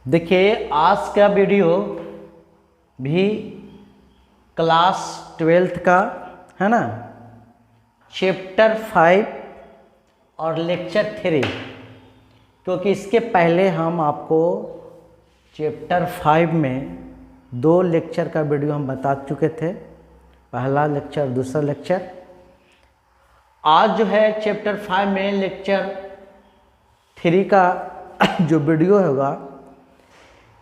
देखिए आज का वीडियो भी क्लास 12th का है ना, चैप्टर 5 और लेक्चर 3, क्योंकि इसके पहले हम आपको चैप्टर 5 में 2 लेक्चर का वीडियो हम बता चुके थे, पहला लेक्चर दूसरा लेक्चर। आज जो है चैप्टर 5 में लेक्चर 3 का जो वीडियो होगा,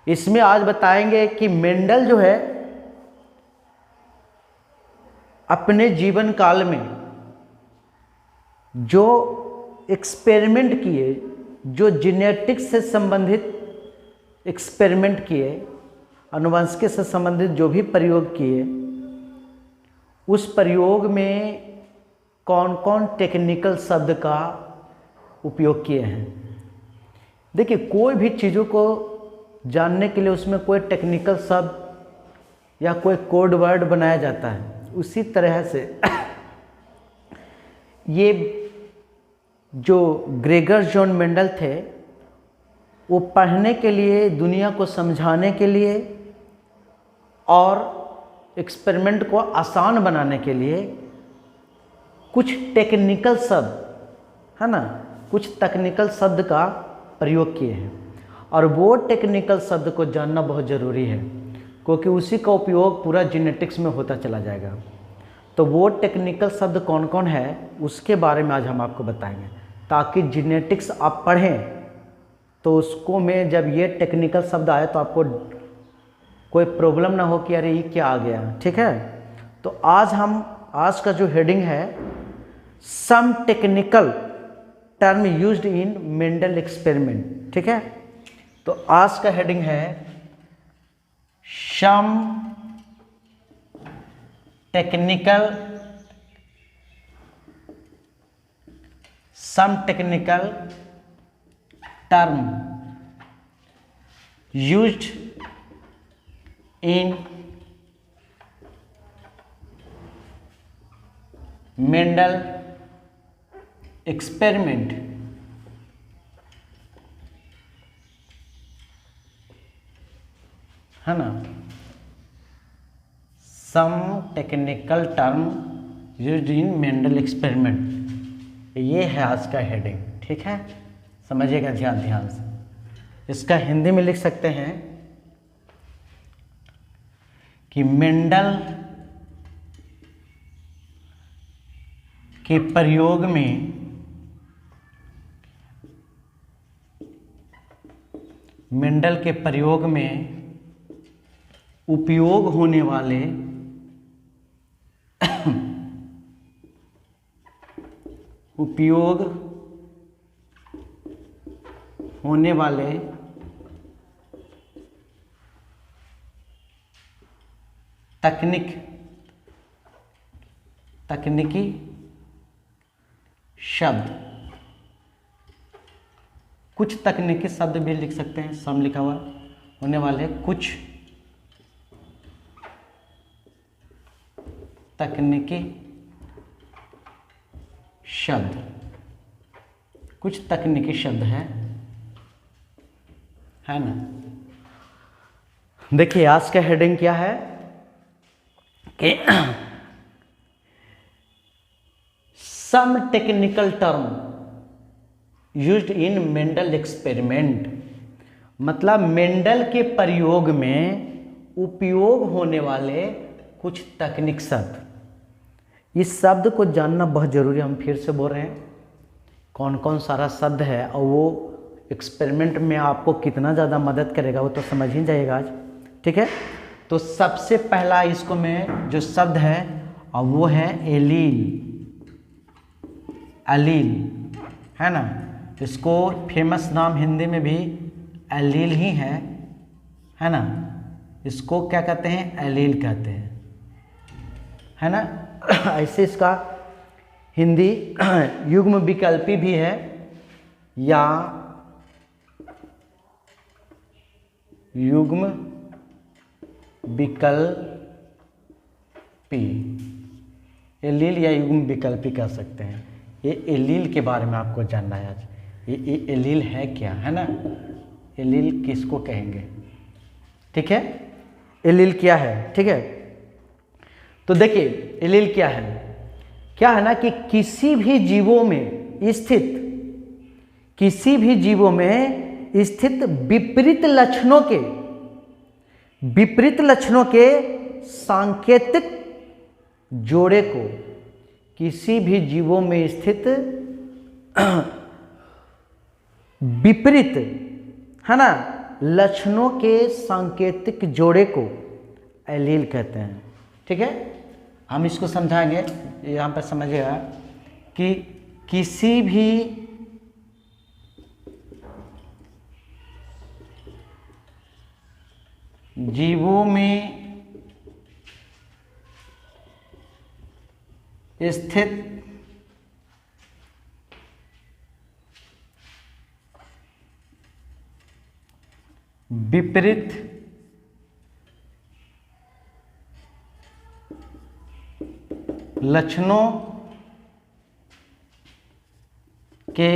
इसमें आज बताएंगे कि मेंडल जो है अपने जीवन काल में जो एक्सपेरिमेंट किए, जो जेनेटिक्स से संबंधित एक्सपेरिमेंट किए, आनुवंशिकी से संबंधित जो भी प्रयोग किए, उस प्रयोग में कौन कौन टेक्निकल शब्द का उपयोग किए हैं। देखिए, कोई भी चीज़ों को जानने के लिए उसमें कोई टेक्निकल शब्द या कोई कोड वर्ड बनाया जाता है। उसी तरह से ये जो ग्रेगर जॉन मेंडल थे, वो पढ़ने के लिए, दुनिया को समझाने के लिए और एक्सपेरिमेंट को आसान बनाने के लिए कुछ टेक्निकल शब्द है ना, कुछ टेक्निकल शब्द का प्रयोग किए हैं। और वो टेक्निकल शब्द को जानना बहुत ज़रूरी है, क्योंकि उसी का उपयोग पूरा जेनेटिक्स में होता चला जाएगा। तो वो टेक्निकल शब्द कौन कौन है उसके बारे में आज हम आपको बताएंगे, ताकि जेनेटिक्स आप पढ़ें तो उसको में जब ये टेक्निकल शब्द आए तो आपको कोई प्रॉब्लम ना हो कि अरे ये क्या आ गया। ठीक है, तो आज का जो हेडिंग है, some technical term used in Mendel experiment. ठीक है, तो आज का हेडिंग है some technical term used in Mendel experiment. है ना, some technical term used in Mendel experiment, ये है आज का हेडिंग। ठीक है, समझिएगा ध्यान से। इसका हिंदी में लिख सकते हैं कि मेंडल के प्रयोग में उपयोग होने वाले तकनीकी शब्द, कुछ तकनीकी शब्द भी लिख सकते हैं, सम लिखा हुआ होने वाले कुछ तकनीकी शब्द, कुछ तकनीकी शब्द है ना। देखिए आज का हेडिंग क्या है कि some technical term used in Mendel experiment, मतलब मेंडल के प्रयोग में उपयोग होने वाले कुछ तकनीक शब्द। इस शब्द को जानना बहुत ज़रूरी है। हम फिर से बोल रहे हैं कौन कौन सारा शब्द है और वो एक्सपेरिमेंट में आपको कितना ज़्यादा मदद करेगा वो तो समझ ही जाएगा आज। ठीक है, तो सबसे पहला इसको में जो शब्द है और वो है एलील है ना। इसको फेमस नाम हिंदी में भी एलील ही है ना। इसको क्या कहते हैं, एलील कहते हैं, है ना। ऐसे इसका हिंदी युग्म विकल्पी भी है या युग्म विकल्पी, एलील या युग्म विकल्पी कह सकते हैं। ये एलील के बारे में आपको जानना है आज। ये एलील है क्या, है ना। एलील किसको कहेंगे, ठीक है। एलील क्या है, ठीक है। तो देखिए एलील क्या है ना कि किसी भी जीवों में स्थित विपरीत लक्षणों के सांकेतिक जोड़े को, किसी भी जीवों में स्थित विपरीत, है ना, लक्षणों के सांकेतिक जोड़े को एलील कहते हैं, ठीक है। हम इसको समझाएंगे, यहाँ पर समझिएगा कि किसी भी जीवों में स्थित विपरीत लक्षणों के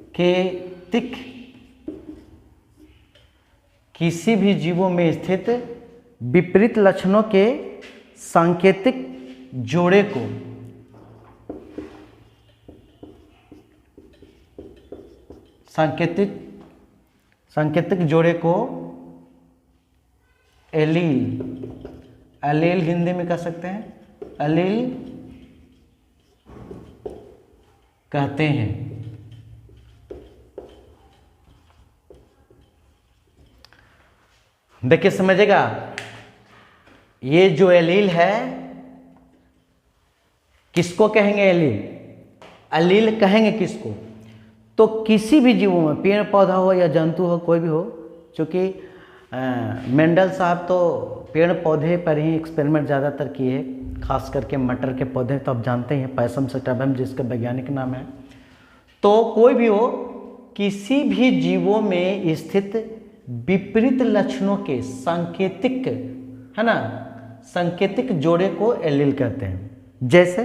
सांकेतिक, किसी भी जीवों में स्थित विपरीत लक्षणों के सांकेतिक जोड़े को सांकेतिक जोड़े को एलील हिंदी में कह सकते हैं, एलील कहते हैं। देखिए समझेगा, ये जो एलील है किसको कहेंगे, एलील कहेंगे किसको, तो किसी भी जीवों में, पेड़ पौधा हो या जंतु हो, कोई भी हो, क्योंकि मेंडल साहब तो पेड़ पौधे पर ही एक्सपेरिमेंट ज़्यादातर किए, खास करके मटर के पौधे, तो आप जानते हैं पैसम सटाबम जिसका वैज्ञानिक नाम है। तो कोई भी हो, किसी भी जीवों में स्थित विपरीत लक्षणों के सांकेतिक, है ना, सांकेतिक जोड़े को एलील कहते हैं। जैसे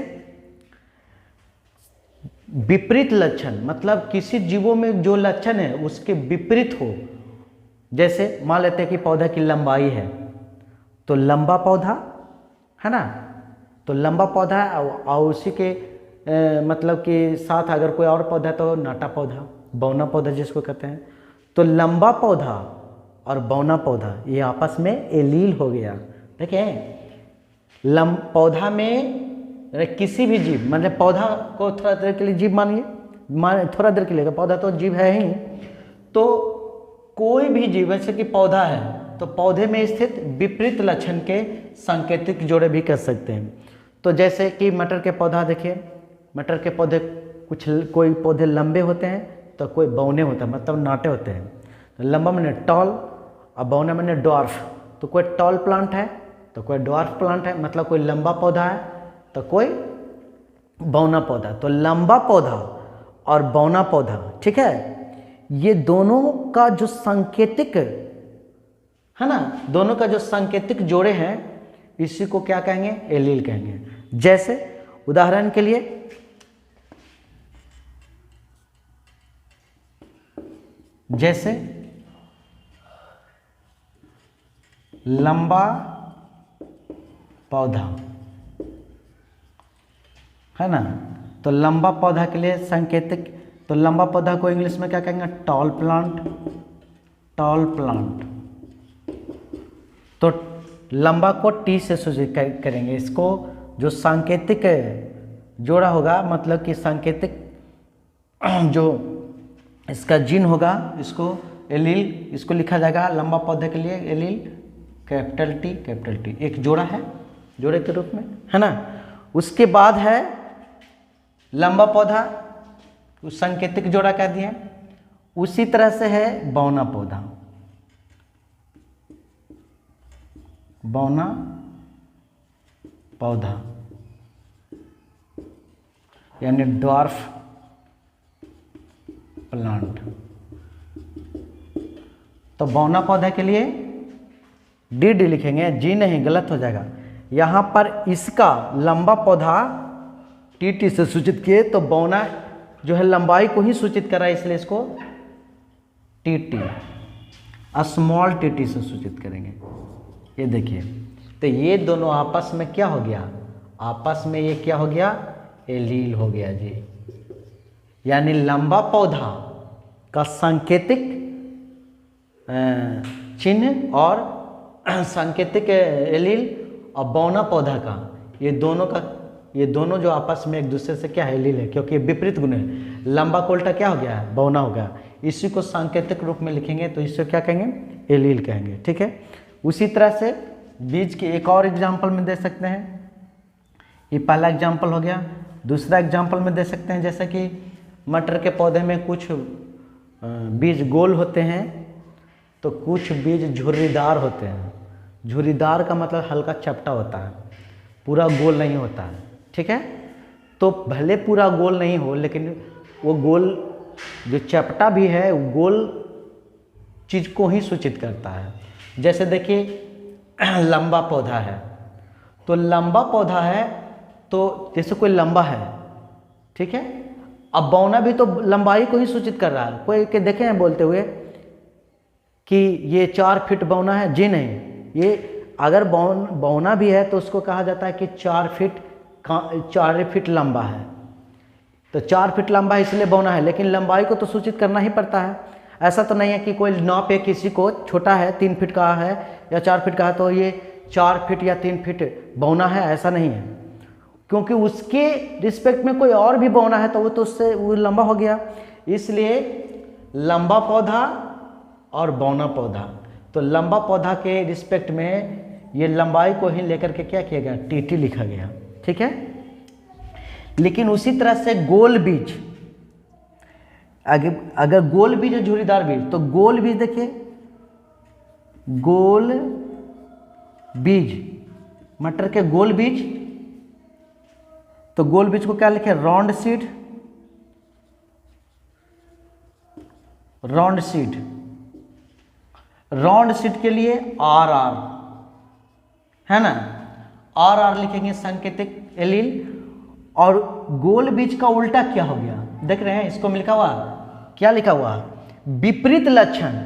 विपरीत लक्षण मतलब किसी जीवों में जो लक्षण है उसके विपरीत हो। जैसे मान लेते हैं कि पौधा की लंबाई है, तो लंबा पौधा, है ना, तो लंबा पौधा और उसी के मतलब के साथ अगर कोई और पौधा तो नाटा पौधा, बौना पौधा जिसको कहते हैं। तो लंबा पौधा और बौना पौधा ये आपस में एलील हो गया। देखिए पौधा में किसी भी जीव, मतलब पौधा को थोड़ा देर के लिए जीव मानिए, थोड़ा देर के लिए, पौधा तो जीव है ही। तो कोई भी जीव, जैसे कि पौधा है तो पौधे में स्थित विपरीत लक्षण के सांकेतिक जोड़े भी कर सकते हैं। तो जैसे कि मटर के पौधा देखिए, मटर के पौधे कोई पौधे लंबे होते हैं तो कोई बौने होते हैं, मतलब नाटे होते हैं। तो लंबा मैंने टॉल और बौना मैंने डॉर्फ। तो कोई टॉल प्लांट है तो कोई डॉर्फ प्लांट है, मतलब कोई लंबा पौधा है तो कोई बौना पौधा। तो लंबा पौधा और बौना पौधा, ठीक है, ये दोनों का जो सांकेतिक, है ना, दोनों का जो सांकेतिक जोड़े हैं इसी को क्या कहेंगे, एलील कहेंगे। जैसे उदाहरण के लिए जैसे लंबा पौधा, है ना, तो लंबा पौधा के लिए सांकेतिक, तो लंबा पौधा को इंग्लिश में क्या कहेंगे, टॉल प्लांट। टॉल प्लांट, तो लंबा को टी से सूचित करेंगे। इसको जो सांकेतिक जोड़ा होगा, मतलब कि सांकेतिक जो इसका जीन होगा, इसको एलील, इसको लिखा जाएगा लंबा पौधे के लिए एलील कैपिटल टी, एक जोड़ा है, जोड़े के रूप में, है ना। उसके बाद है लंबा पौधा, उस सांकेतिक जोड़ा कह दिए। उसी तरह से है बौना पौधा, बौना पौधा यानी ड्वार्फ प्लांट। तो बौना पौधा के लिए डी लिखेंगे, जी नहीं, गलत हो जाएगा। यहाँ पर इसका लंबा पौधा टी से सूचित किए तो बौना जो है लंबाई को ही सूचित कर रहा है, इसलिए इसको टीटी, स्मॉल टीटी से सूचित करेंगे। ये देखिए, तो ये दोनों आपस में क्या हो गया, आपस में ये क्या हो गया, एलील हो गया जी। यानी लंबा पौधा का सांकेतिक चिन्ह और सांकेतिक एलील और बौना पौधा का, ये दोनों जो आपस में एक दूसरे से क्या है, एलील है, क्योंकि विपरीत गुण है। लंबा को उल्टा क्या हो गया है, बौना हो गया। इसी को सांकेतिक रूप में लिखेंगे तो इससे क्या कहेंगे, एलील कहेंगे। ठीक है, उसी तरह से बीज के एक और एग्जाम्पल में दे सकते हैं। ये पहला एग्जाम्पल हो गया। दूसरा एग्जाम्पल में दे सकते हैं, जैसे कि मटर के पौधे में कुछ बीज गोल होते हैं तो कुछ बीज झुर्रीदार होते हैं। झुर्रीदार का मतलब हल्का चपटा होता है, पूरा गोल नहीं होता है। ठीक है, तो भले पूरा गोल नहीं हो, लेकिन वो गोल जो चपटा भी है वो गोल चीज़ को ही सूचित करता है। जैसे देखिए लंबा पौधा है, तो लंबा पौधा है तो जैसे कोई लंबा है, ठीक है। अब बौना भी तो लंबाई को ही सूचित कर रहा है। कोई के देखे हैं बोलते हुए कि ये 4 फीट बौना है, जी नहीं, ये अगर बौना भी है तो उसको कहा जाता है कि 4 फीट लंबा है। तो 4 फीट लंबा है इसलिए बौना है, लेकिन लंबाई को तो सूचित करना ही पड़ता है। ऐसा तो नहीं है कि कोई नापे किसी को छोटा है 3 फीट का है या 4 फीट का है तो ये 4 फीट या 3 फीट बौना है, ऐसा नहीं है। क्योंकि उसके रिस्पेक्ट में कोई और भी बौना है तो वो तो उससे वो लंबा हो गया। इसलिए लंबा पौधा और बौना पौधा, तो लंबा पौधा के रिस्पेक्ट में ये लंबाई को ही लेकर के क्या किया गया, टीटी लिखा गया। ठीक है, लेकिन उसी तरह से गोल बीज, अगर गोल बीज है झुर्रीदार बीज, तो गोल बीज देखिए, गोल बीज, मटर के गोल बीज, तो गोल बीज को क्या लिखे, round seed, round seed. Round seed के लिए RR है ना, RR लिखेंगे सांकेतिक एलील। और गोल बीज का उल्टा क्या हो गया, देख रहे हैं इसको लिखा हुआ, क्या लिखा हुआ, विपरीत लक्षण।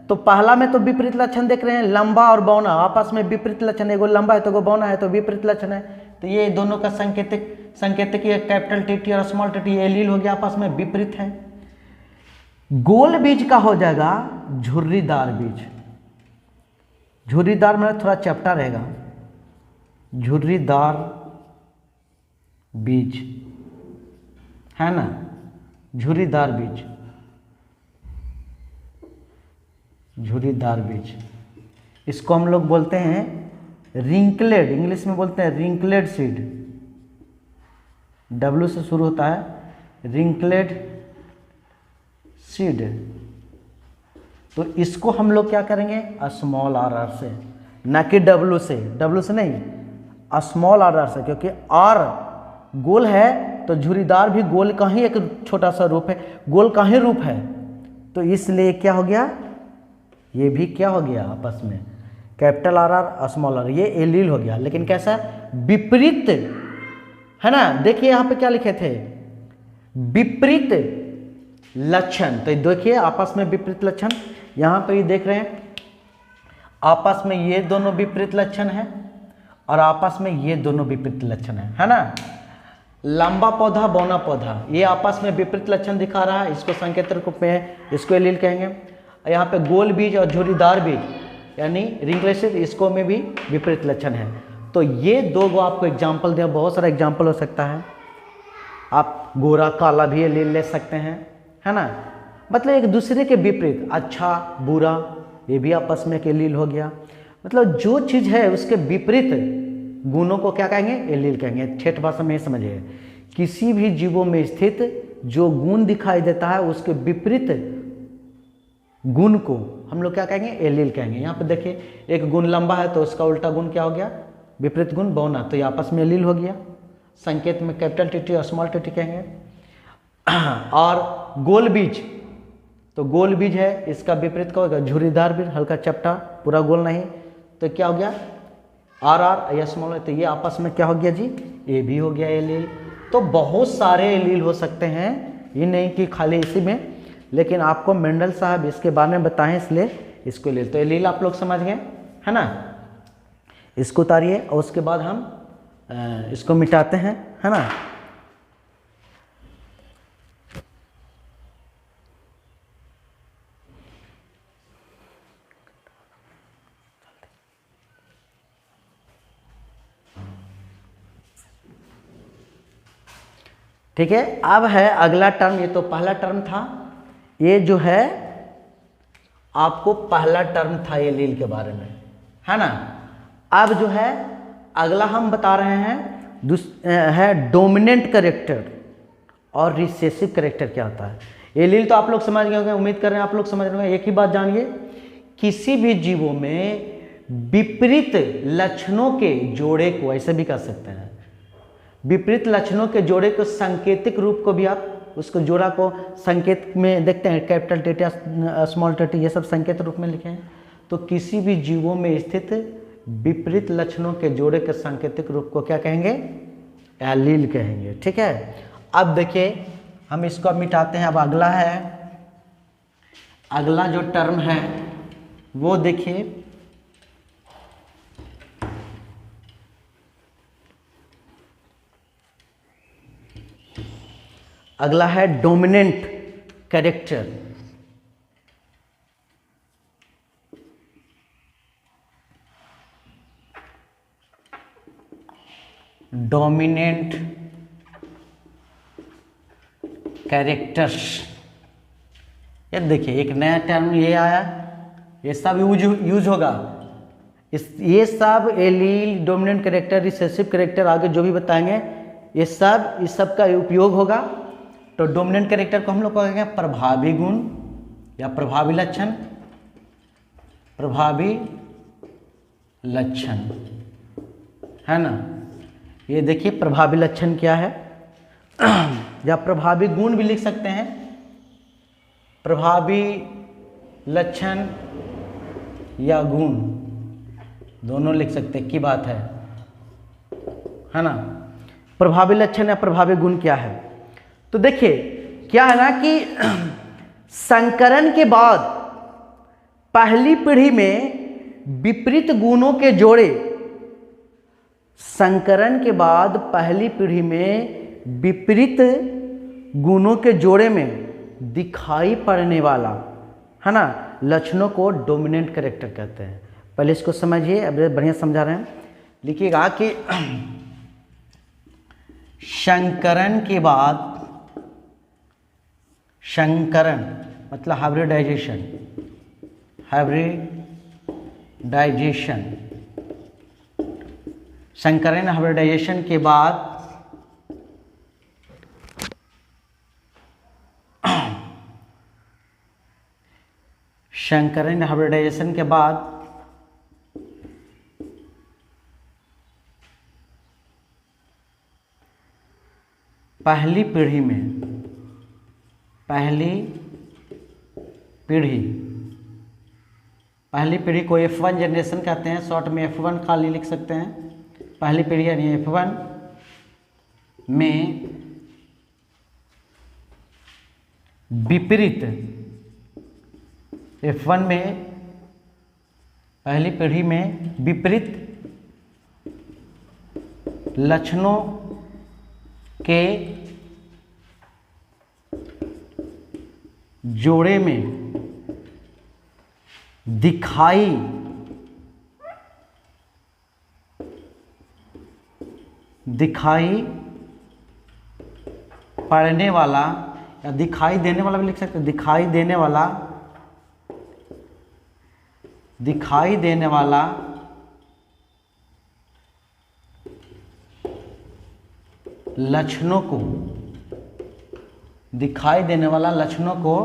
तो पहला में तो विपरीत लक्षण देख रहे हैं, लंबा और बौना आपस में विपरीत लक्षण, एगो लंबा है तो एगो बौना है तो विपरीत लक्षण है। तो ये दोनों का सांकेतिक ये कैपिटल टीटी और स्मॉल टीटी एलील हो गया, आपस में विपरीत है। गोल बीज का हो जाएगा झुर्रीदार बीज। झुर्रीदार में थोड़ा चपटा रहेगा, झुर्रीदार बीज है ना, झुर्रीदार बीज, झुर्रीदार बीज। इसको हम लोग बोलते हैं रिंकलेड, इंग्लिश में बोलते हैं रिंकलेड सीड, W से शुरू होता है, रिंकलेड सीड। तो इसको हम लोग क्या करेंगे, स्मॉल RR से, ना कि W से नहीं, स्मॉल RR से, क्योंकि R गोल है तो झुर्रीदार भी गोल का ही एक छोटा सा रूप है, गोल का ही रूप है। तो इसलिए क्या हो गया, ये भी क्या हो गया, आपस में कैपिटल RR स्मॉल R, ये एलील हो गया। लेकिन कैसा, विपरीत है ना। देखिए यहाँ पे क्या लिखे थे, विपरीत लक्षण। तो देखिए आपस में विपरीत लक्षण, यहाँ पे ये देख रहे हैं आपस में ये दोनों विपरीत लक्षण है और आपस में ये दोनों विपरीत लक्षण है ना। लंबा पौधा बौना पौधा, ये आपस में विपरीत लक्षण दिखा रहा है, इसको संकेतक रूप में इसको एलील कहेंगे। यहाँ पे गोल बीज और झुर्रीदार बीज यानी रिंकलेड, इसको में भी विपरीत लक्षण है। तो ये दो गो आपको एग्जाम्पल दिया, बहुत सारा एग्जाम्पल हो सकता है। आप गोरा काला भी एलील ले सकते हैं, है ना। मतलब एक दूसरे के विपरीत, अच्छा बुरा, ये भी आपस में एक एलील हो गया। मतलब जो चीज़ है उसके विपरीत गुणों को क्या कहेंगे, एलील कहेंगे। ठेठ भाषा में समझिए, किसी भी जीवों में स्थित जो गुण दिखाई देता है उसके विपरीत गुण को हम लोग क्या कहेंगे, एलील कहेंगे। यहाँ पे देखिए एक गुण लंबा है तो उसका उल्टा गुण क्या हो गया, विपरीत गुण बौना, तो ये आपस में एलील हो गया। संकेत में कैपिटल टीटी और स्मॉल टीटी कहेंगे। और गोल बीज, तो गोल बीज है, इसका विपरीत क्या होगा, झुर्रीदार बीज, हल्का चपटा, पूरा गोल नहीं, तो क्या हो गया RR या स्मॉल, तो ये आपस में क्या हो गया जी, ये भी हो गया एलील। तो बहुत सारे एलील हो सकते हैं ये नहीं कि खाली इसी में, लेकिन आपको मेंडल साहब इसके बारे में बताएं इसलिए इसको ले। तो एलील आप लोग समझ गए है ना, इसको उतारिए और उसके बाद हम इसको मिटाते हैं, है ना। ठीक है, अब है अगला टर्म। ये तो पहला टर्म था, ये जो है आपको पहला टर्म था एलील के बारे में, है ना। अब जो है अगला हम बता रहे हैं है डोमिनेंट कैरेक्टर और रिसेसिव कैरेक्टर क्या होता है। एलील तो आप लोग समझ गए होंगे, उम्मीद कर रहे हैं आप लोग समझ रहे होंगे। एक ही बात जानिए, किसी भी जीवों में विपरीत लक्षणों के जोड़े को, ऐसे भी कह सकते हैं, विपरीत लक्षणों के जोड़े को सांकेतिक रूप को भी आप उसको जोड़ा को संकेत में देखते हैं, कैपिटल टेटी स्मॉल टेटी ये सब संकेत रूप में लिखे हैं। तो किसी भी जीवों में स्थित विपरीत लक्षणों के जोड़े के सांकेतिक रूप को क्या कहेंगे, एलील कहेंगे। ठीक है, अब देखिए हम इसको मिटाते हैं। अब अगला है, अगला जो टर्म है वो देखिए, अगला है डोमिनेंट कैरेक्टर। डोमिनेंट कैरेक्टर्स, ये देखिए एक नया टर्म ये आया, ये सब यूज होगा। ये सब allele, dominant character, recessive character, आगे जो भी बताएंगे ये सब, इस सब का उपयोग होगा। तो डोमिनेंट कैरेक्टर को हम लोग कहेंगे प्रभावी गुण या प्रभावी लक्षण, प्रभावी लक्षण, है ना। ये देखिए प्रभावी लक्षण क्या है या प्रभावी गुण भी लिख सकते हैं, प्रभावी लक्षण या गुण दोनों लिख सकते हैं, की बात है ना। प्रभावी लक्षण या प्रभावी गुण क्या है, तो देखिए क्या है ना कि संकरण के बाद पहली पीढ़ी में विपरीत गुणों के जोड़े, संकरण के बाद पहली पीढ़ी में विपरीत गुणों के जोड़े में दिखाई पड़ने वाला, है ना, लक्षणों को डोमिनेंट कैरेक्टर कहते हैं। पहले इसको समझिए, अब बढ़िया समझा रहे हैं। लिखिएगा कि संकरण के बाद, संकरण मतलब हाइब्रिडाइजेशन, हाइब्रिडाइजेशन, संकरण हाइब्रिडाइजेशन के बाद संकरण हाइब्रिडाइजेशन के बाद पहली पीढ़ी में, पहली पीढ़ी को F1 जनरेशन कहते हैं, शॉर्ट में F1 खाली लिख सकते हैं। पहली पीढ़ी यानी F1 में विपरीत, F1 में पहली पीढ़ी में विपरीत लक्षणों के जोड़े में दिखाई पड़ने वाला या दिखाई देने वाला भी लिख सकते हैं, दिखाई देने वाला लक्षणों को, दिखाई देने वाला लक्षणों को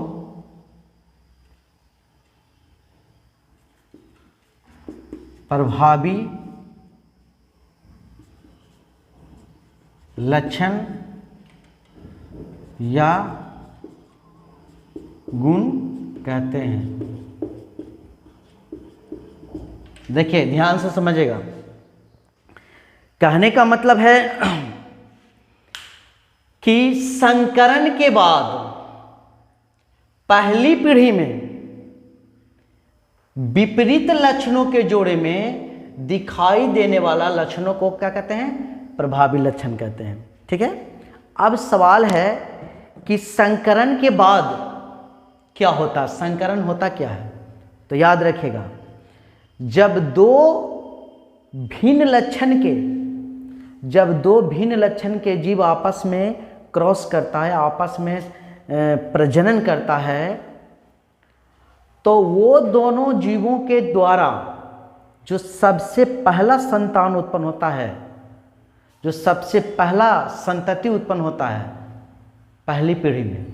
प्रभावी लक्षण या गुण कहते हैं। देखिए ध्यान से समझिएगा, कहने का मतलब है कि संकरण के बाद पहली पीढ़ी में विपरीत लक्षणों के जोड़े में दिखाई देने वाला लक्षणों को क्या कहते हैं? प्रभावी लक्षण कहते हैं। ठीक है, अब सवाल है कि संकरण के बाद क्या होता? संकरण होता क्या है? तो याद रखिएगा, जब दो भिन्न लक्षण के जीव आपस में क्रॉस करता है, आपस में प्रजनन करता है, तो वो दोनों जीवों के द्वारा जो सबसे पहला संतान उत्पन्न होता है, जो सबसे पहला संतति उत्पन्न होता है पहली पीढ़ी में,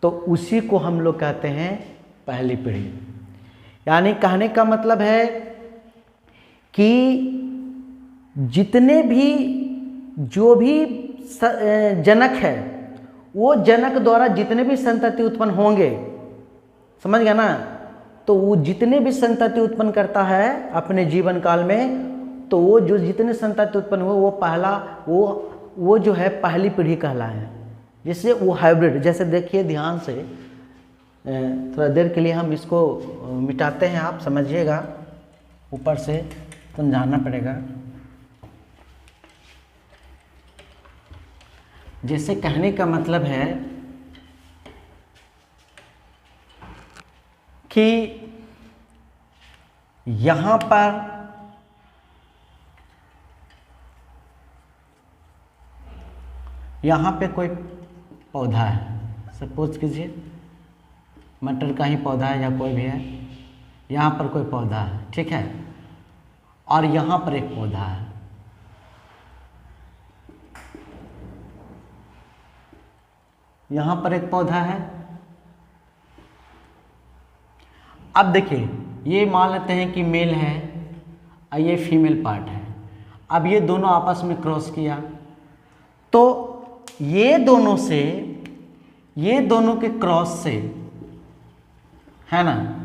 तो उसी को हम लोग कहते हैं पहली पीढ़ी। यानी कहने का मतलब है कि जितने भी जो भी जनक है, वो जनक द्वारा जितने भी संतति उत्पन्न होंगे, समझ गया ना, तो वो जितने भी संतति उत्पन्न करता है अपने जीवन काल में, तो वो जो जितने संतति उत्पन्न हुए वो पहला वो जो है पहली पीढ़ी कहलाए। जिससे वो हाइब्रिड, जैसे देखिए ध्यान से, थोड़ा देर के लिए हम इसको मिटाते हैं, आप समझिएगा, ऊपर से समझाना पड़ेगा। जैसे कहने का मतलब है कि यहाँ पे कोई पौधा है, सपोज कीजिए मटर का ही पौधा है या कोई भी है, यहाँ पर कोई पौधा है, ठीक है, और यहाँ पर एक पौधा है, यहाँ पर एक पौधा है। अब देखिए, ये मान लेते हैं कि मेल है और ये फीमेल पार्ट है। अब ये दोनों आपस में क्रॉस किया, तो ये दोनों के क्रॉस से, है ना,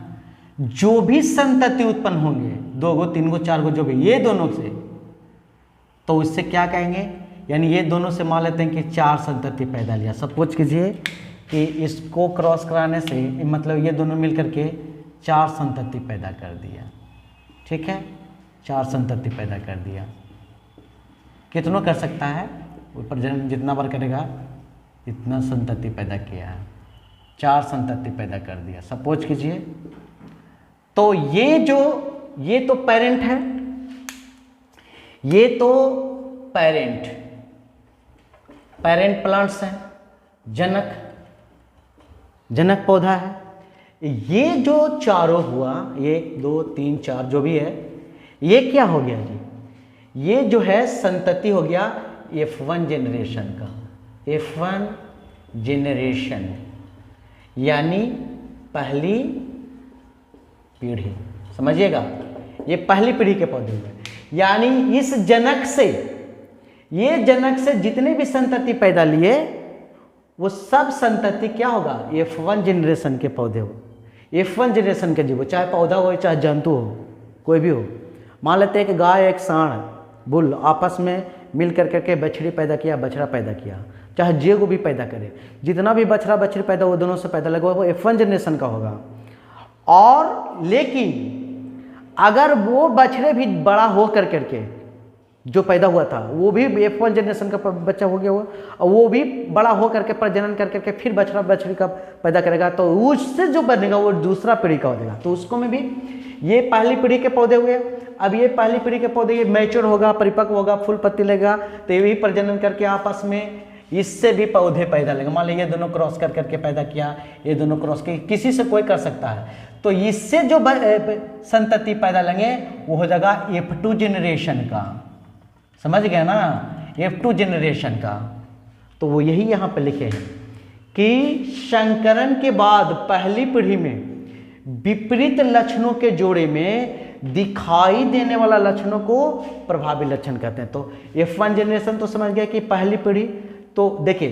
जो भी संतति उत्पन्न होंगे, 2 गो 3 गो 4 गो जो भी, ये दोनों से, तो इससे क्या कहेंगे? यानी ये दोनों से मान लेते हैं कि 4 संतति पैदा लिया। सपोज कीजिए कि इसको क्रॉस कराने से मतलब ये दोनों मिलकर के 4 संतति पैदा कर दिया। ठीक है, 4 संतति पैदा कर दिया। कितनों कर सकता है? ऊपर जितना बार करेगा इतना संतति पैदा किया है, 4 संतति पैदा कर दिया। सपोज कीजिए, तो ये तो पेरेंट है, ये तो पेरेंट प्लांट्स हैं, जनक पौधा है। ये जो चारों हुआ, 1 2 3 4 जो भी है, ये क्या हो गया जी? ये जो है संतति हो गया F1 जेनरेशन का, F1 जेनरेशन, यानी पहली पीढ़ी। समझिएगा, ये पहली पीढ़ी के पौधे हुए। यानी इस जनक से, ये जनक से जितने भी संतति पैदा लिए, वो सब संतति क्या होगा? F1 जेनरेशन के पौधे हो, F1 जेनरेशन के जीव, चाहे पौधा हो चाहे जंतु हो, कोई भी हो। मान लेते हैं कि गाय एक सांड बुल आपस में मिल करके बछड़ी पैदा किया, बछड़ा पैदा किया, चाहे जे को भी पैदा करे, जितना भी बछड़ा बछड़ी पैदा वो दोनों से पैदा लगा, वो F1 जेनरेशन का होगा। और लेकिन अगर वो बछड़े भी बड़ा हो करके जो पैदा हुआ था, वो भी F1 जेनरेशन का बच्चा हो गया हुआ, और वो भी बड़ा हो करके प्रजनन करके फिर बछड़ा बछड़ी का पैदा करेगा, तो उससे जो बनेगा वो दूसरा पीढ़ी का हो जाएगा। तो उसको में भी ये पहली पीढ़ी के पौधे हुए। अब ये पहली पीढ़ी के पौधे, ये मैच्योर होगा, परिपक्व होगा, फूल पत्ती लेगा, तो ये भी प्रजनन करके आपस में इससे भी पौधे पैदा लेगा। मान लीजिए ये दोनों क्रॉस करके पैदा किया, ये दोनों क्रॉस के, किसी से कोई कर सकता है, तो इससे जो संतति पैदा लेंगे वो हो जाएगा F2 जेनरेशन का। समझ गए ना, F2 जेनरेशन का। तो वो यही यहाँ पे लिखे हैं कि संकरण के बाद पहली पीढ़ी में विपरीत लक्षणों के जोड़े में दिखाई देने वाला लक्षणों को प्रभावी लक्षण कहते हैं। तो F1 जेनरेशन तो समझ गया कि पहली पीढ़ी। तो देखिए,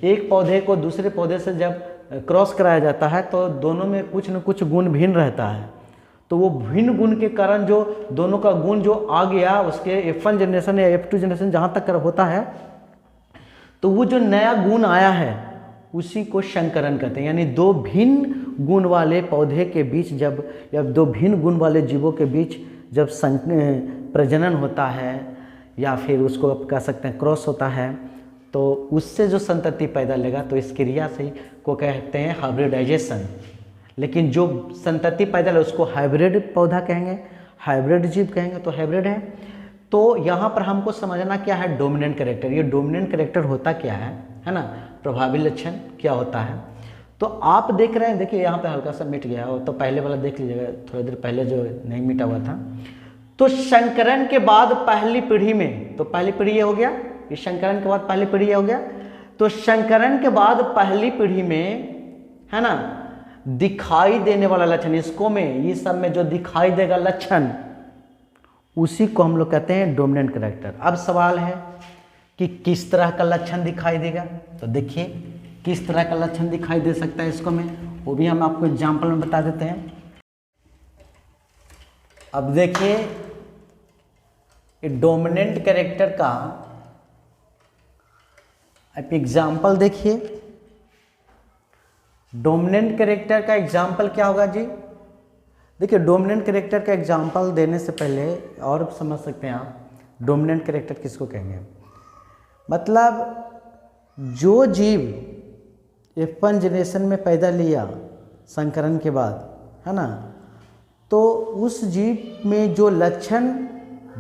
एक पौधे को दूसरे पौधे से जब क्रॉस कराया जाता है तो दोनों में कुछ न कुछ गुण भिन्न रहता है। तो वो भिन्न गुण के कारण जो दोनों का गुण जो आ गया उसके F1 जनरेशन या F2 जनरेशन जहाँ तक होता है, तो वो जो नया गुण आया है उसी को संकरण कहते हैं। यानी दो भिन्न गुण वाले पौधे के बीच जब, या दो भिन्न गुण वाले जीवों के बीच जब प्रजनन होता है, या फिर उसको आप कह सकते हैं क्रॉस होता है, तो उससे जो संतति पैदा लेगा तो इस क्रिया से को कहते हैं हाइब्रिडाइजेशन। लेकिन जो संतति पैदा ले उसको हाइब्रिड पौधा कहेंगे, हाइब्रिड जीव कहेंगे, तो हाइब्रिड है। तो यहाँ पर हमको समझना क्या है डोमिनेंट कैरेक्टर। ये डोमिनेंट कैरेक्टर होता क्या है ना, प्रभावी लक्षण क्या होता है। तो आप देख रहे हैं, देखिए यहाँ पे हल्का सा मिट गया हो, तो पहले वाला देख लीजिएगा, थोड़ी देर पहले जो नहीं मिटा हुआ था। तो संकरण के बाद पहली पीढ़ी में, तो पहली पीढ़ी ये हो गया, ये संकरण के बाद पहली पीढ़ी ये हो गया। तो संकरण के बाद पहली पीढ़ी में है ना दिखाई देने वाला लक्षण, इसको में ये सब में जो दिखाई देगा लक्षण, उसी को हम लोग कहते हैं डोमिनेंट कैरेक्टर। अब सवाल है कि किस तरह का लक्षण दिखाई देगा, तो देखिए किस तरह का लक्षण दिखाई दे सकता है इसको में, वो भी हम आपको एग्जाम्पल में बता देते हैं। अब देखिए डोमिनेंट कैरेक्टर का आप एग्जाम्पल देखिए। डोमिनेंट कैरेक्टर का एग्जाम्पल क्या होगा जी? देखिए डोमिनेंट कैरेक्टर का एग्जाम्पल देने से पहले और समझ सकते हैं आप डोमिनेंट कैरेक्टर किसको कहेंगे। मतलब जो जीव F1 जनरेशन में पैदा लिया संकरण के बाद है ना, तो उस जीव में जो लक्षण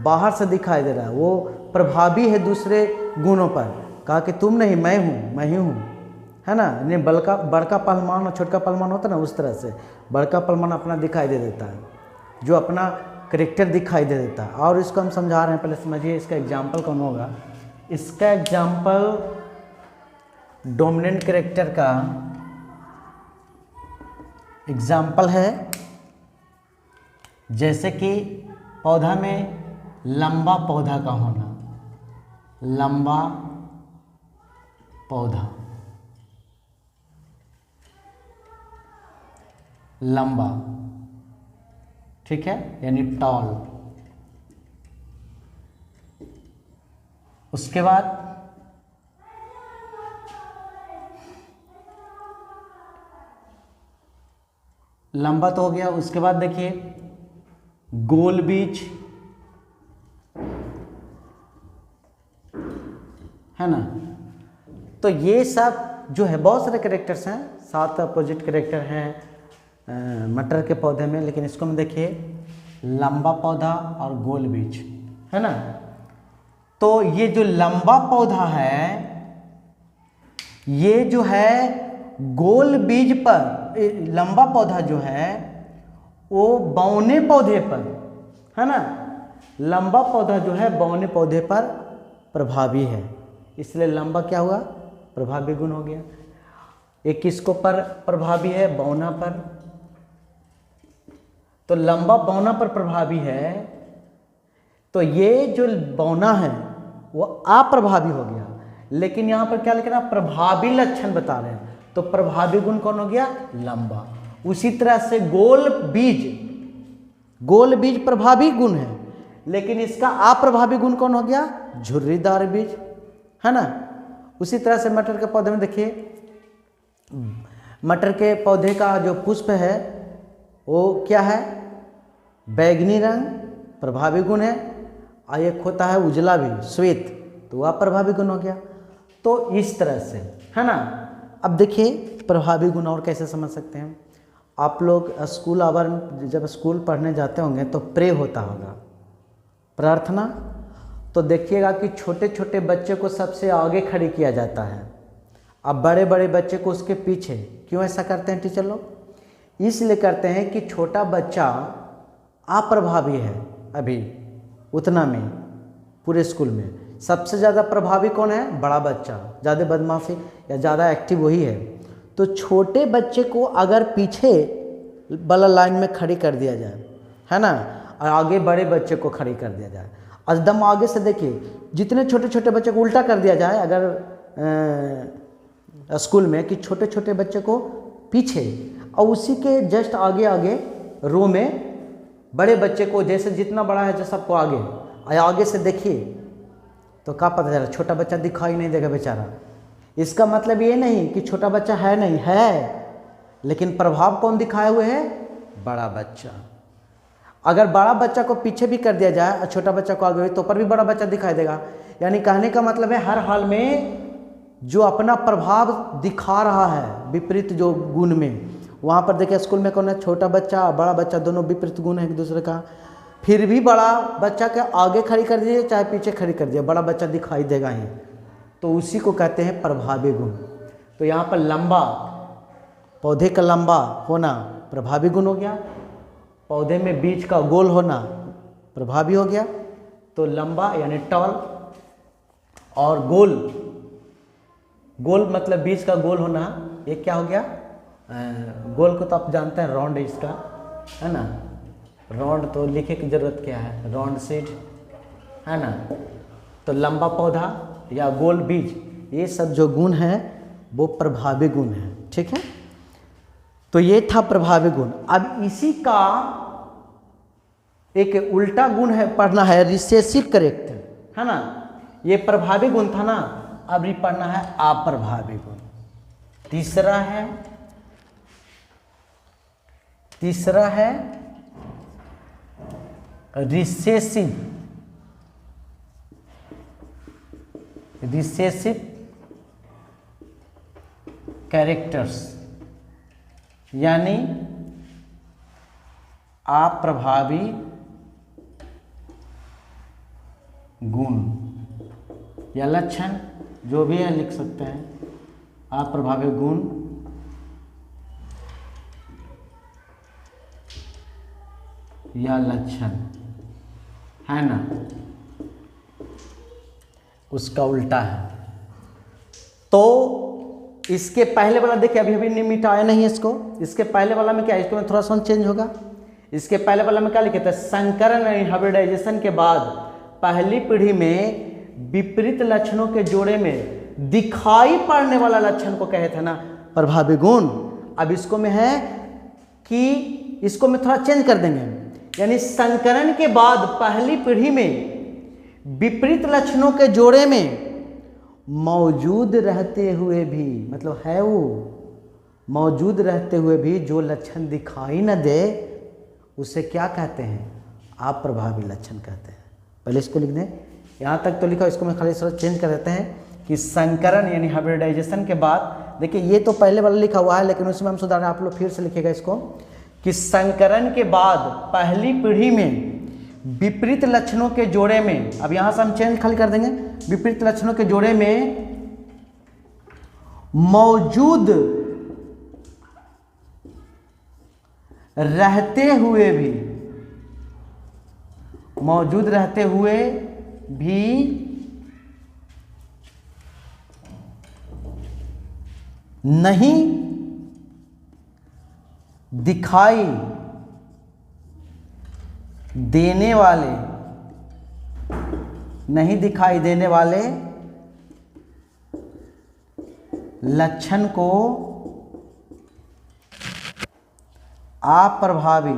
बाहर से दिखाई दे रहा है वो प्रभावी है दूसरे गुणों पर। कहा कि तुम नहीं मैं हूँ, मैं ही हूँ, है ना। नहीं बड़का पहलवान और छोटका पहलवान होता है ना, उस तरह से बड़का पहलवान अपना दिखाई दे देता है, जो अपना करेक्टर दिखाई दे देता है। और इसको हम समझा रहे हैं, पहले समझिए इसका एग्जाम्पल कौन होगा। इसका एग्जाम्पल डोमिनेंट कैरेक्टर का एग्जाम्पल है, जैसे कि पौधा में लंबा पौधा का होना, लंबा पौधा, लंबा, ठीक है, यानी टॉल। उसके बाद लंबा तो हो गया। उसके बाद देखिए गोल बीज, है ना। तो ये सब जो है बहुत सारे कैरेक्टर्स हैं, 7 अपोजिट कैरेक्टर हैं मटर के पौधे में, लेकिन इसको में देखिए लंबा पौधा और गोल बीज, है ना। तो ये जो लंबा पौधा है ये जो है गोल बीज पर, लंबा पौधा जो है वो बौने पौधे पर, है ना, लंबा पौधा जो है बौने पौधे पर प्रभावी है, इसलिए लंबा क्या हुआ, प्रभावी गुण हो गया। एक किसको पर प्रभावी है, बौना पर। तो लंबा बौना पर प्रभावी है, तो ये जो बौना है वो अप्रभावी हो गया। लेकिन यहां पर क्या लिख रहा है, प्रभावी लक्षण बता रहे हैं, तो प्रभावी गुण कौन हो गया, लंबा। उसी तरह से गोल बीज प्रभावी गुण है, लेकिन इसका अप्रभावी गुण कौन हो गया, झुर्रीदार बीज, है ना। उसी तरह से मटर के पौधे में देखिए, मटर के पौधे का जो पुष्प है वो क्या है, बैगनी रंग, प्रभावी गुण है। और एक होता है उजला भी, श्वेत, तो वह प्रभावी गुण हो गया। तो इस तरह से, है ना। अब देखिए प्रभावी गुण और कैसे समझ सकते हैं। आप लोग स्कूल आवर जब स्कूल पढ़ने जाते होंगे तो प्रे होता होगा, प्रार्थना। तो देखिएगा कि छोटे छोटे बच्चे को सबसे आगे खड़े किया जाता है, अब बड़े बड़े बच्चे को उसके पीछे। क्यों ऐसा करते हैं टीचर लोग? इसलिए करते हैं कि छोटा बच्चा अप्रभावी है अभी उतना में, पूरे स्कूल में सबसे ज़्यादा प्रभावी कौन है, बड़ा बच्चा, ज़्यादा बदमाशी या ज़्यादा एक्टिव वही है। तो छोटे बच्चे को अगर पीछे वाला लाइन में खड़ी कर दिया जाए, है ना, और आगे बड़े बच्चे को खड़ी कर दिया जाए, एकदम आगे से देखिए, जितने छोटे छोटे बच्चे को उल्टा कर दिया जाए अगर स्कूल में, कि छोटे छोटे बच्चे को पीछे और उसी के जस्ट आगे आगे रो में बड़े बच्चे को, जैसे जितना बड़ा है जो सबको आगे, और आगे से देखिए तो क्या पता चला, छोटा बच्चा दिखाई नहीं देगा बेचारा, इसका मतलब ये नहीं कि छोटा बच्चा है नहीं है, लेकिन प्रभाव कौन दिखाए हुए है? बड़ा बच्चा। अगर बड़ा बच्चा को पीछे भी कर दिया जाए और छोटा बच्चा को आगे तो पर भी बड़ा बच्चा दिखाई देगा। यानी कहने का मतलब है हर हाल में जो अपना प्रभाव दिखा रहा है विपरीत जो गुण में, वहाँ पर देखिए स्कूल में कौन है? छोटा बच्चा और बड़ा बच्चा दोनों विपरीत गुण है एक दूसरे का। फिर भी बड़ा बच्चा के आगे खड़ी कर दीजिए चाहे पीछे खड़ी कर दीजिए, बड़ा बच्चा दिखाई देगा ही, तो उसी को कहते हैं प्रभावी गुण। तो यहाँ पर लंबा, पौधे का लंबा होना प्रभावी गुण हो गया, पौधे में बीज का गोल होना प्रभावी हो गया। तो लंबा यानी टॉल, और गोल, गोल मतलब बीज का गोल होना, ये क्या हो गया? गोल को तो आप जानते हैं राउंड है इसका, है ना? राउंड तो लिखे की जरूरत क्या है? राउंड सीड, है ना? तो लंबा पौधा या गोल बीज, ये सब जो गुण है वो प्रभावी गुण है। ठीक है, तो ये था प्रभावी गुण। अब इसी का एक उल्टा गुण है पढ़ना है, रिसेसिव करेक्टर, है ना? ये प्रभावी गुण था ना, अब ये पढ़ना है अप्रभावी गुण। तीसरा है रिसेसिव कैरेक्टर्स, यानी अप्रभावी गुण या लक्षण, जो भी है लिख सकते हैं। अप्रभावी गुण या लक्षण, है ना? उसका उल्टा है। तो इसके पहले वाला देखिए, अभी नहीं मिटाया नहीं इसको। इसके पहले वाला में क्या है? इसको में थोड़ा सा चेंज होगा। इसके पहले वाला में क्या लिखे थे? संकरण यानी हाइब्रिडाइजेशन के बाद पहली पीढ़ी में विपरीत लक्षणों के जोड़े में दिखाई पड़ने वाला लक्षण को कहे थे ना प्रभावी गुण। अब इसको में है कि इसको में थोड़ा चेंज कर देंगे, यानी संकरण के बाद पहली पीढ़ी में विपरीत लक्षणों के जोड़े में मौजूद रहते हुए भी, मतलब है वो मौजूद रहते हुए भी जो लक्षण दिखाई न दे, उसे क्या कहते हैं? अप्रभावी लक्षण कहते हैं। पहले इसको लिख दें, यहाँ तक तो लिखा, इसको मैं खाली थोड़ा चेंज कर देते हैं कि संकरण यानी हाइब्रिडाइजेशन के बाद, देखिए ये तो पहले वाला लिखा हुआ है लेकिन उसमें हम सुधार, आप लोग फिर से लिखेगा इसको कि संकरण के बाद पहली पीढ़ी में विपरीत लक्षणों के जोड़े में, अब यहाँ से हम चेंज खाली कर देंगे, विपरीत लक्षणों के जोड़े में मौजूद रहते हुए भी नहीं दिखाई देने वाले लक्षण को अप्रभावी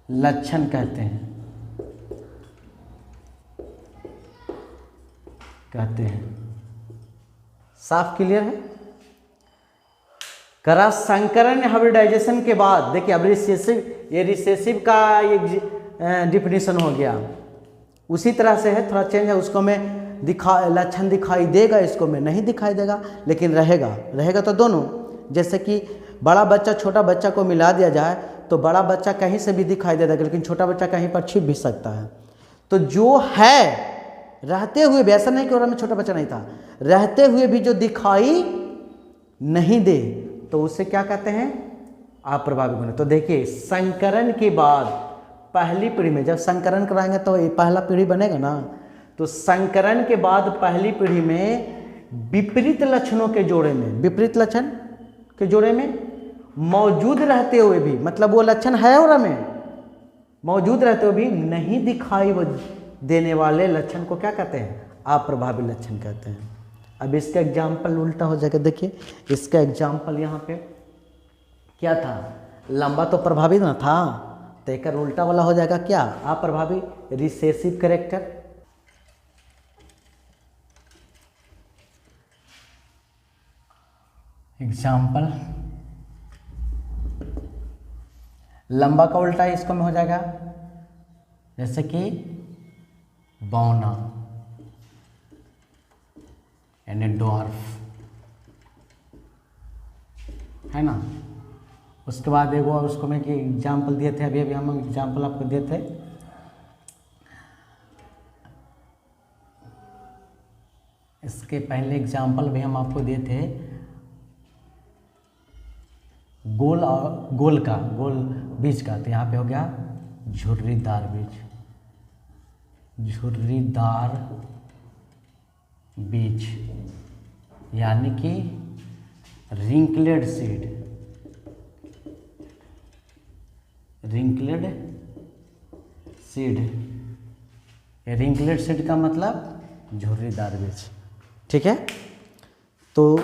लक्षण कहते हैं। साफ क्लियर है? करा संकरण हाइब्रिडाइजेशन के बाद, देखिए अब रिसेसिव का एक डिफिनीशन हो गया, उसी तरह से है, थोड़ा चेंज है। उसको में लक्षण दिखाई देगा, इसको में नहीं दिखाई देगा, लेकिन रहेगा तो दोनों। जैसे कि बड़ा बच्चा छोटा बच्चा को मिला दिया जाए तो बड़ा बच्चा कहीं से भी दिखाई दे देगा, लेकिन छोटा बच्चा कहीं पर छिप भी सकता है। तो जो है रहते हुए भी, ऐसा नहीं कि में छोटा बच्चा नहीं था, रहते हुए भी जो दिखाई नहीं दे, तो उसे क्या कहते हैं? अप्रभावी गुण। तो देखिए संकरण के बाद पहली पीढ़ी में, जब संकरण कराएंगे तो ये पहला पीढ़ी बनेगा ना, तो संकरण के बाद पहली पीढ़ी में विपरीत लक्षणों के जोड़े में, विपरीत लक्षण के जोड़े में मौजूद रहते हुए भी, मतलब वो लक्षण है और हमें मौजूद रहते हुए भी नहीं दिखाई देने वाले लक्षण को क्या कहते हैं? अप्रभावी लक्षण कहते हैं। अब इसका एग्जाम्पल उल्टा हो जाएगा। देखिए इसका एग्जाम्पल यहाँ पे क्या था? लंबा तो प्रभावी ना था, तो एक उल्टा वाला हो जाएगा क्या? अप्रभावी, रिसेसिव कैरेक्टर। एग्जाम्पल, लंबा का उल्टा इसको में हो जाएगा, जैसे कि बौना यानी ड्वार्फ, है ना। उसके बाद एक और उसको मैं कि एग्जाम्पल दिए थे, अभी हम एग्जाम्पल आपको दिए थे, इसके पहले एग्जाम्पल भी हम आपको दिए थे गोल और गोल बीज का, तो यहाँ पे हो गया झुर्रीदार बीज, झुर्रीदार बीज यानी कि रिंकलेड सीड, रिंकलेड सीड, रिंकलेड सीड का मतलब झुर्रीदार बीज, ठीक है। तो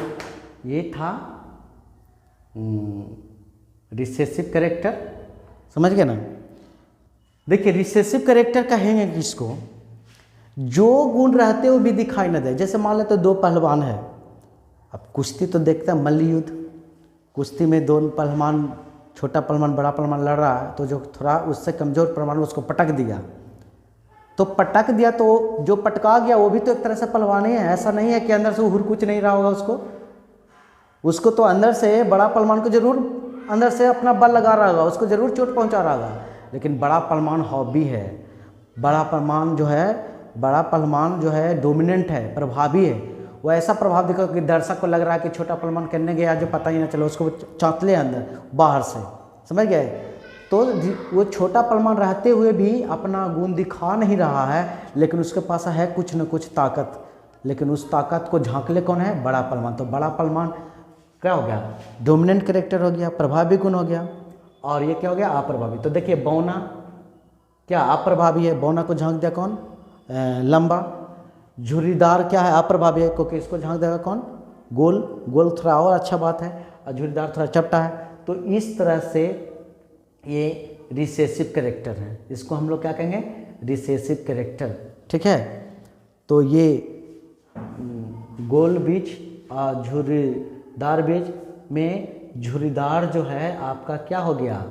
ये था रिसेसिव कैरेक्टर, समझ गए ना। देखिए रिसेसिव कैरेक्टर कहेंगे किसको, जो गुण रहते वो भी दिखाई न दे। जैसे मान लेते दो पहलवान है, अब कुश्ती तो देखते हैं मल्ल युद्ध, कुश्ती में दोनों पहलवान, छोटा पहलवान बड़ा पहलवान लड़ रहा है, तो जो थोड़ा उससे कमज़ोर पहलवान उसको पटक दिया, तो पटक दिया तो जो पटका गया वो भी तो एक तरह से पहलवान ही है। ऐसा नहीं है कि अंदर से हुर कुछ नहीं रहा होगा उसको तो अंदर से बड़ा पहलवान को जरूर अंदर से अपना बल लगा रहा होगा, उसको जरूर चोट पहुंचा रहा होगा, लेकिन बड़ा पहलवान हॉबी है, बड़ा पहलवान जो है डोमिनेंट है, प्रभावी है। वो ऐसा प्रभाव दिखा कि दर्शक को लग रहा है कि छोटा पहलवान करने गया जो पता ही ना चलो, उसको चाँतले अंदर बाहर से, समझ गए। तो वो छोटा पहलवान रहते हुए भी अपना गुण दिखा नहीं रहा है, लेकिन उसके पास है कुछ न कुछ ताकत, लेकिन उस ताकत को झांकले कौन है, बड़ा पहलवान। तो बड़ा पहलवान क्या हो गया, डोमिनेंट कैरेक्टर हो गया, प्रभावी गुण हो गया, और ये क्या हो गया, अप्रभावी। तो देखिए बौना क्या अप्रभावी है, बौना को झांक दिया कौन, लंबा। झुर्रीदार क्या है, अप्रभावी है, क्योंकि इसको झांक देगा कौन, गोल थोड़ा और अच्छा बात है, और झुर्रीदार थोड़ा चपटा है। तो इस तरह से ये रिसेसिव कैरेक्टर है, इसको हम लोग क्या कहेंगे, रिसेसिव कैरेक्टर, ठीक है। तो ये गोल बीज और झुर्रीदार बीज में झुर्रीदार जो है आपका क्या हो गया,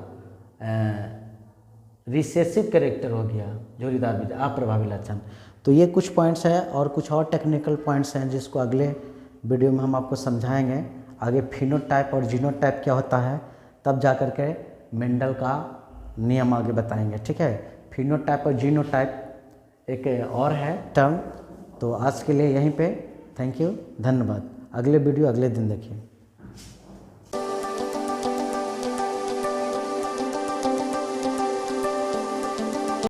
रिसेसिव कैरेक्टर हो गया, झुर्रीदार बीज अप्रभावी लक्षण। तो ये कुछ पॉइंट्स हैं और कुछ और टेक्निकल पॉइंट्स हैं जिसको अगले वीडियो में हम आपको समझाएंगे। आगे फिनोटाइप और जीनोटाइप क्या होता है, तब जा कर के मेंडल का नियम आगे बताएंगे, ठीक है। फिनोटाइप और जीनोटाइप एक और है टर्म। तो आज के लिए यहीं पे थैंक यू, धन्यवाद। अगले वीडियो अगले दिन देखिए।